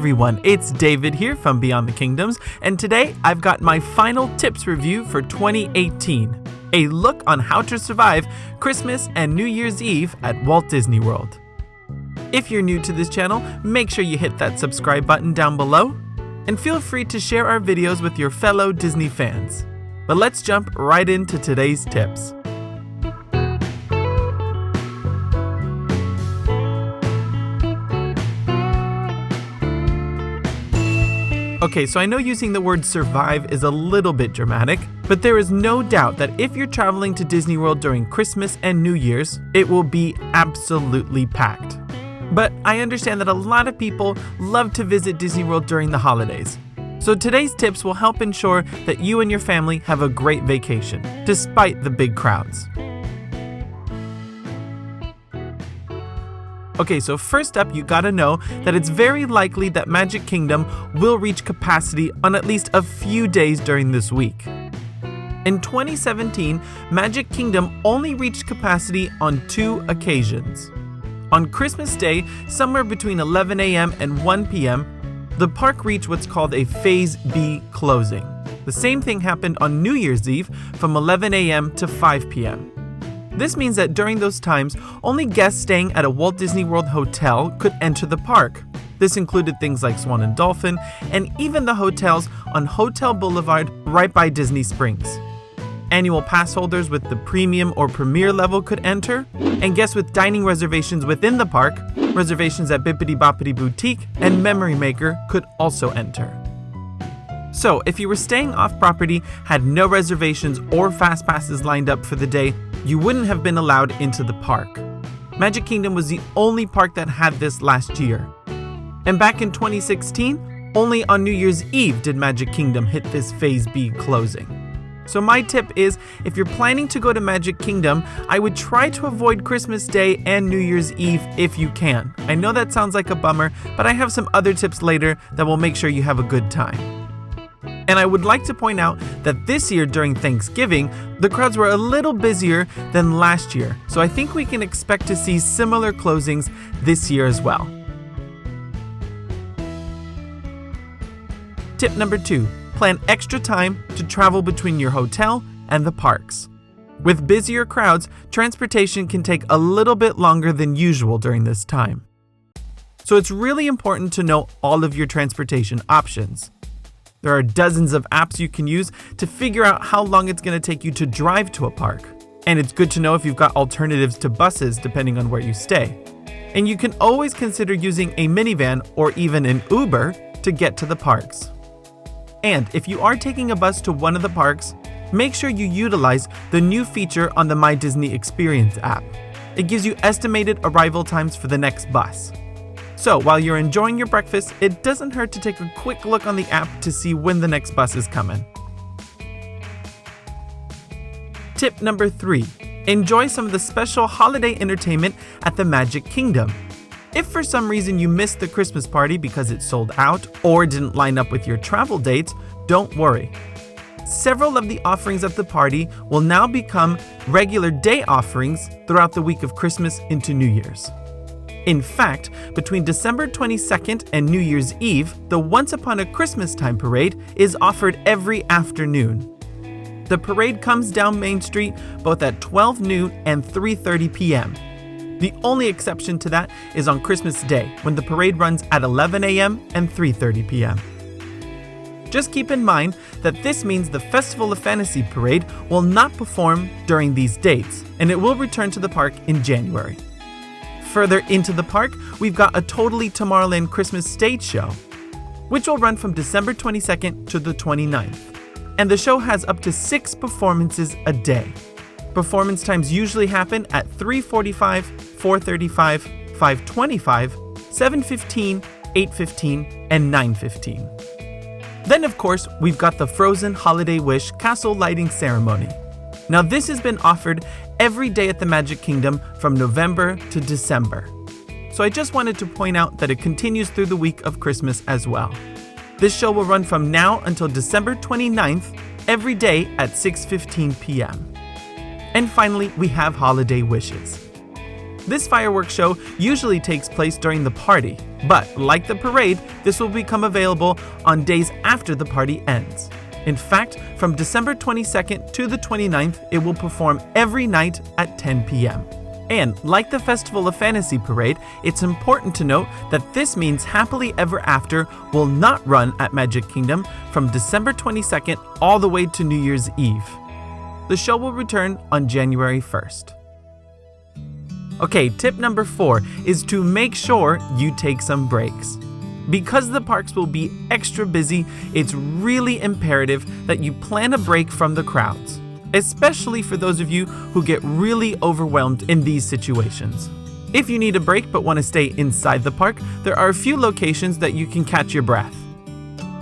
everyone, it's David here from Beyond the Kingdoms, and today I've got my final tips review for 2018. A look on how to survive Christmas and New Year's Eve at Walt Disney World. If you're new to this channel, make sure you hit that subscribe button down below, and feel free to share our videos with your fellow Disney fans. But let's jump right into today's tips. Okay, so I know using the word survive is a little bit dramatic, but there is no doubt that if you're traveling to Disney World during Christmas and New Year's, it will be absolutely packed. But I understand that a lot of people love to visit Disney World during the holidays. So today's tips will help ensure that you and your family have a great vacation, despite the big crowds. Okay, so first up, you gotta know that it's very likely that Magic Kingdom will reach capacity on at least a few days during this week. In 2017, Magic Kingdom only reached capacity on 2 occasions. On Christmas Day, somewhere between 11 a.m. and 1 p.m., the park reached what's called a Phase B closing. The same thing happened on New Year's Eve from 11 a.m. to 5 p.m. This means that during those times, only guests staying at a Walt Disney World hotel could enter the park. This included things like Swan and Dolphin, and even the hotels on Hotel Boulevard right by Disney Springs. Annual pass holders with the premium or premier level could enter, and guests with dining reservations within the park, reservations at Bippity Boppity Boutique and Memory Maker could also enter. So, if you were staying off property, had no reservations or fast passes lined up for the day, you wouldn't have been allowed into the park. Magic Kingdom was the only park that had this last year. And back in 2016, only on New Year's Eve did Magic Kingdom hit this Phase B closing. So my tip is, if you're planning to go to Magic Kingdom, I would try to avoid Christmas Day and New Year's Eve if you can. I know that sounds like a bummer, but I have some other tips later that will make sure you have a good time. And I would like to point out that this year during Thanksgiving, the crowds were a little busier than last year, so I think we can expect to see similar closings this year as well. Tip number 2, plan extra time to travel between your hotel and the parks. With busier crowds, transportation can take a little bit longer than usual during this time. So it's really important to know all of your transportation options. There are dozens of apps you can use to figure out how long it's going to take you to drive to a park. And it's good to know if you've got alternatives to buses depending on where you stay. And you can always consider using a minivan or even an Uber to get to the parks. And if you are taking a bus to one of the parks, make sure you utilize the new feature on the My Disney Experience app. It gives you estimated arrival times for the next bus. So while you're enjoying your breakfast, it doesn't hurt to take a quick look on the app to see when the next bus is coming. Tip number 3, enjoy some of the special holiday entertainment at the Magic Kingdom. If for some reason you missed the Christmas party because it sold out or didn't line up with your travel dates, don't worry. Several of the offerings at the party will now become regular day offerings throughout the week of Christmas into New Year's. In fact, between December 22nd and New Year's Eve, the Once Upon a Christmas Time parade is offered every afternoon. The parade comes down Main Street both at 12 noon and 3:30 p.m. The only exception to that is on Christmas Day, when the parade runs at 11 a.m. and 3:30 p.m. Just keep in mind that this means the Festival of Fantasy parade will not perform during these dates, and it will return to the park in January. Further into the park, we've got a Totally Tomorrowland Christmas stage show, which will run from December 22nd to the 29th. And the show has up to 6 performances a day. Performance times usually happen at 3:45, 4:35, 5:25, 7:15, 8:15, and 9:15. Then of course, we've got the Frozen Holiday Wish Castle Lighting Ceremony. Now this has been offered every day at the Magic Kingdom from November to December. So I just wanted to point out that it continues through the week of Christmas as well. This show will run from now until December 29th, every day at 6:15 p.m. And finally, we have Holiday Wishes. This fireworks show usually takes place during the party, but like the parade, this will become available on days after the party ends. In fact, from December 22nd to the 29th, it will perform every night at 10 p.m. And like the Festival of Fantasy Parade, it's important to note that this means Happily Ever After will not run at Magic Kingdom from December 22nd all the way to New Year's Eve. The show will return on January 1st. Okay, tip number 4 is to make sure you take some breaks. Because the parks will be extra busy, it's really imperative that you plan a break from the crowds, especially for those of you who get really overwhelmed in these situations. If you need a break but want to stay inside the park, there are a few locations that you can catch your breath.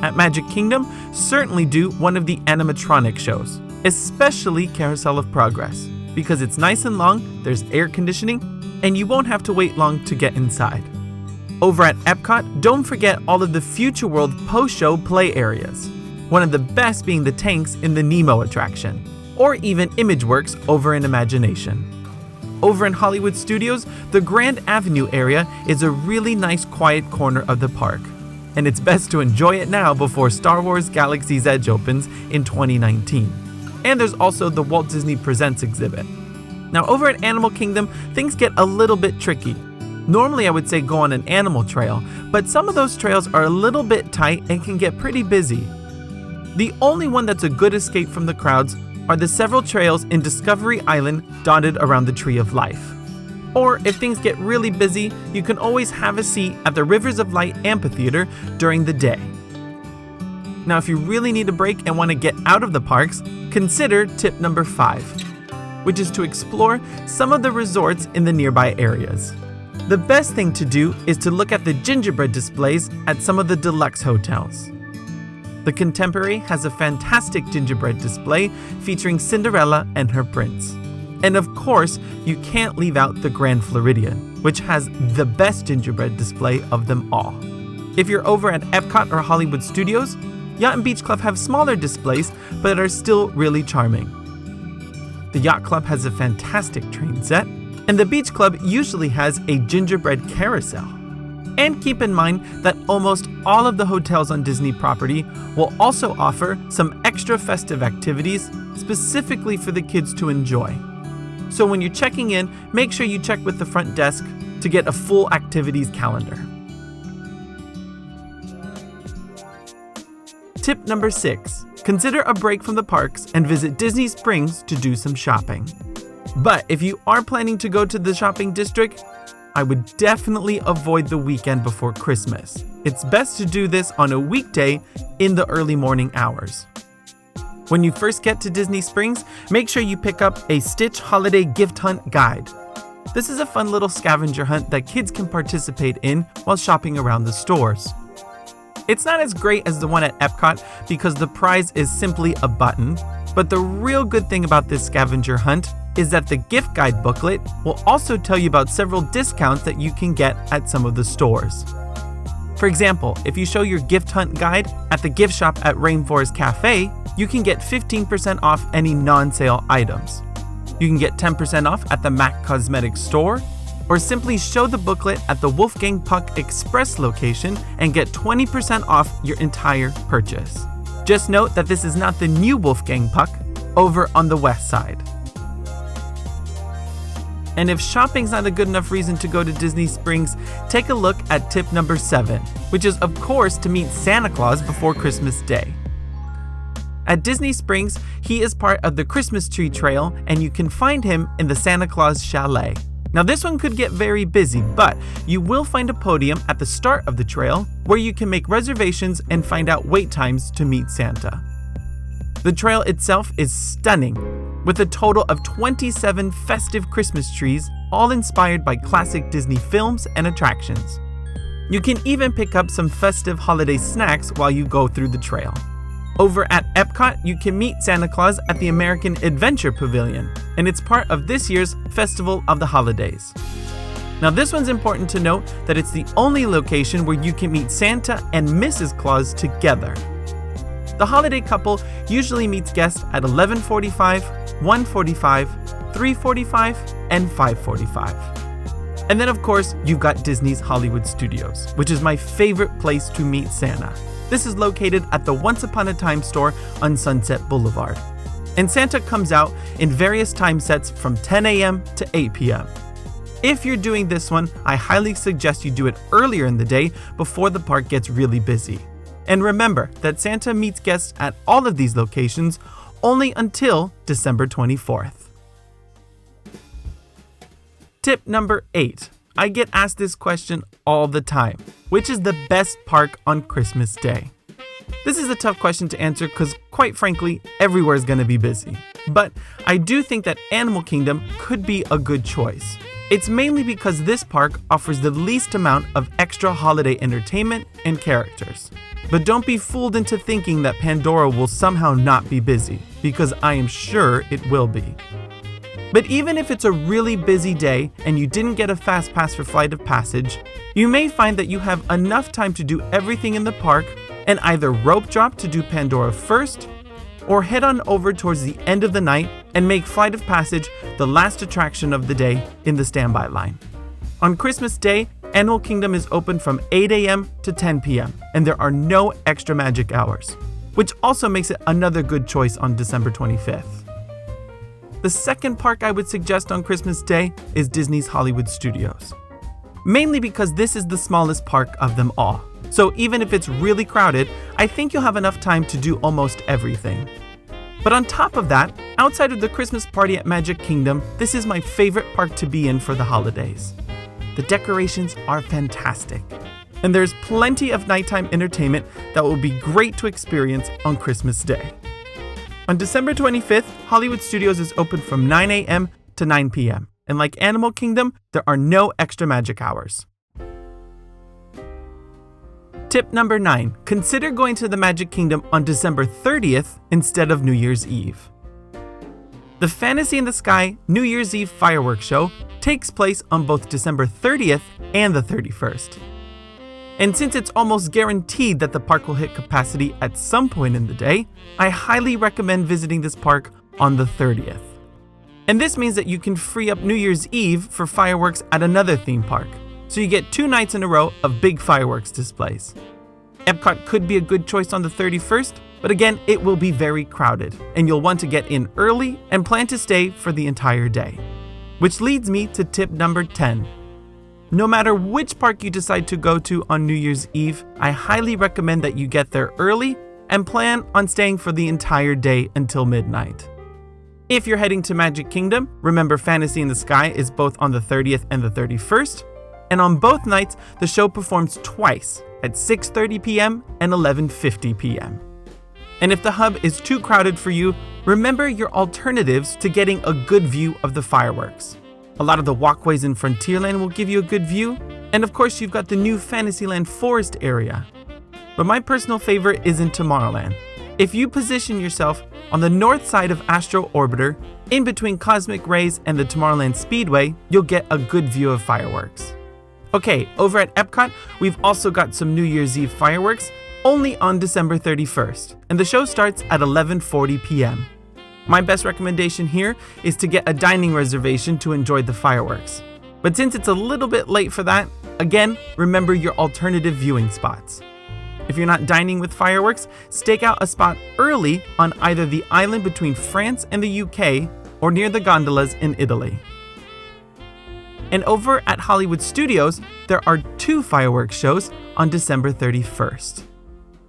At Magic Kingdom, certainly do one of the animatronic shows, especially Carousel of Progress, because it's nice and long, there's air conditioning, and you won't have to wait long to get inside. Over at Epcot, don't forget all of the Future World post-show play areas, one of the best being the tanks in the Nemo attraction, or even ImageWorks over in Imagination. Over in Hollywood Studios, the Grand Avenue area is a really nice quiet corner of the park, and it's best to enjoy it now before Star Wars Galaxy's Edge opens in 2019. And there's also the Walt Disney Presents exhibit. Now over at Animal Kingdom, things get a little bit tricky. Normally I would say go on an animal trail, but some of those trails are a little bit tight and can get pretty busy. The only one that's a good escape from the crowds are the several trails in Discovery Island dotted around the Tree of Life. Or if things get really busy, you can always have a seat at the Rivers of Light Amphitheater during the day. Now if you really need a break and want to get out of the parks, consider tip number 5, which is to explore some of the resorts in the nearby areas. The best thing to do is to look at the gingerbread displays at some of the deluxe hotels. The Contemporary has a fantastic gingerbread display featuring Cinderella and her prince. And of course, you can't leave out the Grand Floridian, which has the best gingerbread display of them all. If you're over at Epcot or Hollywood Studios, Yacht and Beach Club have smaller displays, but are still really charming. The Yacht Club has a fantastic train set, and the Beach Club usually has a gingerbread carousel. And keep in mind that almost all of the hotels on Disney property will also offer some extra festive activities specifically for the kids to enjoy. So when you're checking in, make sure you check with the front desk to get a full activities calendar. Tip number 6. Consider a break from the parks and visit Disney Springs to do some shopping. But if you are planning to go to the shopping district, I would definitely avoid the weekend before Christmas. It's best to do this on a weekday in the early morning hours. When you first get to Disney Springs, make sure you pick up a Stitch Holiday Gift Hunt Guide. This is a fun little scavenger hunt that kids can participate in while shopping around the stores. It's not as great as the one at Epcot because the prize is simply a button, but the real good thing about this scavenger hunt is that the gift guide booklet will also tell you about several discounts that you can get at some of the stores. For example, if you show your gift hunt guide at the gift shop at Rainforest Cafe, you can get 15% off any non-sale items. You can get 10% off at the MAC Cosmetics store, or simply show the booklet at the Wolfgang Puck Express location and get 20% off your entire purchase. Just note that this is not the new Wolfgang Puck over on the west side. And if shopping's not a good enough reason to go to Disney Springs, take a look at tip number 7, which is of course to meet Santa Claus before Christmas Day. At Disney Springs, he is part of the Christmas Tree Trail, and you can find him in the Santa Claus Chalet. Now this one could get very busy, but you will find a podium at the start of the trail where you can make reservations and find out wait times to meet Santa. The trail itself is stunning, with a total of 27 festive Christmas trees, all inspired by classic Disney films and attractions. You can even pick up some festive holiday snacks while you go through the trail. Over at Epcot, you can meet Santa Claus at the American Adventure Pavilion, and it's part of this year's Festival of the Holidays. Now this one's important to note that it's the only location where you can meet Santa and Mrs. Claus together. The holiday couple usually meets guests at 11:45, 1:45, 3:45, and 5:45. And then of course, you've got Disney's Hollywood Studios, which is my favorite place to meet Santa. This is located at the Once Upon a Time store on Sunset Boulevard. And Santa comes out in various time sets from 10 a.m. to 8 p.m. If you're doing this one, I highly suggest you do it earlier in the day before the park gets really busy. And remember that Santa meets guests at all of these locations only until December 24th. Tip number 8. I get asked this question all the time. Which is the best park on Christmas Day? This is a tough question to answer because, quite frankly, everywhere is going to be busy. But I do think that Animal Kingdom could be a good choice. It's mainly because this park offers the least amount of extra holiday entertainment and characters. But don't be fooled into thinking that Pandora will somehow not be busy, because I am sure it will be. But even if it's a really busy day and you didn't get a fast pass for Flight of Passage, you may find that you have enough time to do everything in the park and either rope drop to do Pandora first, or head on over towards the end of the night and make Flight of Passage the last attraction of the day in the standby line. On Christmas Day, Animal Kingdom is open from 8 a.m. to 10 p.m. and there are no extra magic hours, which also makes it another good choice on December 25th. The second park I would suggest on Christmas Day is Disney's Hollywood Studios. Mainly because this is the smallest park of them all. So even if it's really crowded, I think you'll have enough time to do almost everything. But on top of that, outside of the Christmas party at Magic Kingdom, this is my favorite park to be in for the holidays. The decorations are fantastic. And there's plenty of nighttime entertainment that will be great to experience on Christmas Day. On December 25th, Hollywood Studios is open from 9 a.m. to 9 p.m. And like Animal Kingdom, there are no extra magic hours. Tip number 9. Consider going to the Magic Kingdom on December 30th instead of New Year's Eve. The Fantasy in the Sky New Year's Eve fireworks show takes place on both December 30th and the 31st. And since it's almost guaranteed that the park will hit capacity at some point in the day, I highly recommend visiting this park on the 30th. And this means that you can free up New Year's Eve for fireworks at another theme park, so you get 2 nights in a row of big fireworks displays. Epcot could be a good choice on the 31st, but again, it will be very crowded, and you'll want to get in early and plan to stay for the entire day. Which leads me to tip number 10. No matter which park you decide to go to on New Year's Eve, I highly recommend that you get there early and plan on staying for the entire day until midnight. If you're heading to Magic Kingdom, remember Fantasy in the Sky is both on the 30th and the 31st, and on both nights, the show performs twice at 6:30 p.m. and 11:50 p.m. And if the hub is too crowded for you, remember your alternatives to getting a good view of the fireworks. A lot of the walkways in Frontierland will give you a good view, and of course you've got the new Fantasyland Forest area. But my personal favorite is in Tomorrowland. If you position yourself on the north side of Astro Orbiter, in between Cosmic Rays and the Tomorrowland Speedway, you'll get a good view of fireworks. Okay, over at Epcot, we've also got some New Year's Eve fireworks, only on December 31st, and the show starts at 11:40 p.m. My best recommendation here is to get a dining reservation to enjoy the fireworks. But since it's a little bit late for that, again, remember your alternative viewing spots. If you're not dining with fireworks, stake out a spot early on either the island between France and the UK or near the gondolas in Italy. And over at Hollywood Studios, there are 2 fireworks shows on December 31st.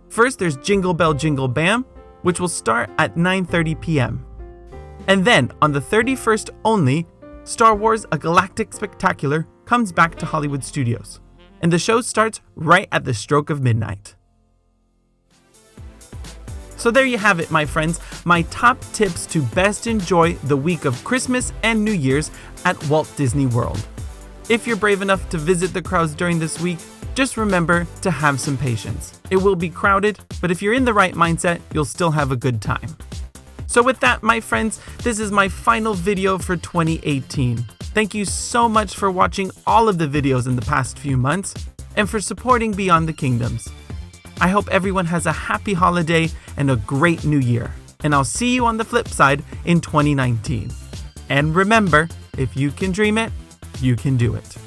First, there's Jingle Bell Jingle Bam, which will start at 9:30 p.m. And then, on the 31st only, Star Wars A Galactic Spectacular comes back to Hollywood Studios, and the show starts right at the stroke of midnight. So there you have it, my friends, my top tips to best enjoy the week of Christmas and New Year's at Walt Disney World. If you're brave enough to visit the crowds during this week, just remember to have some patience. It will be crowded, but if you're in the right mindset, you'll still have a good time. So with that, my friends, this is my final video for 2018. Thank you so much for watching all of the videos in the past few months and for supporting Beyond the Kingdoms. I hope everyone has a happy holiday and a great new year, and I'll see you on the flip side in 2019. And remember, if you can dream it, you can do it.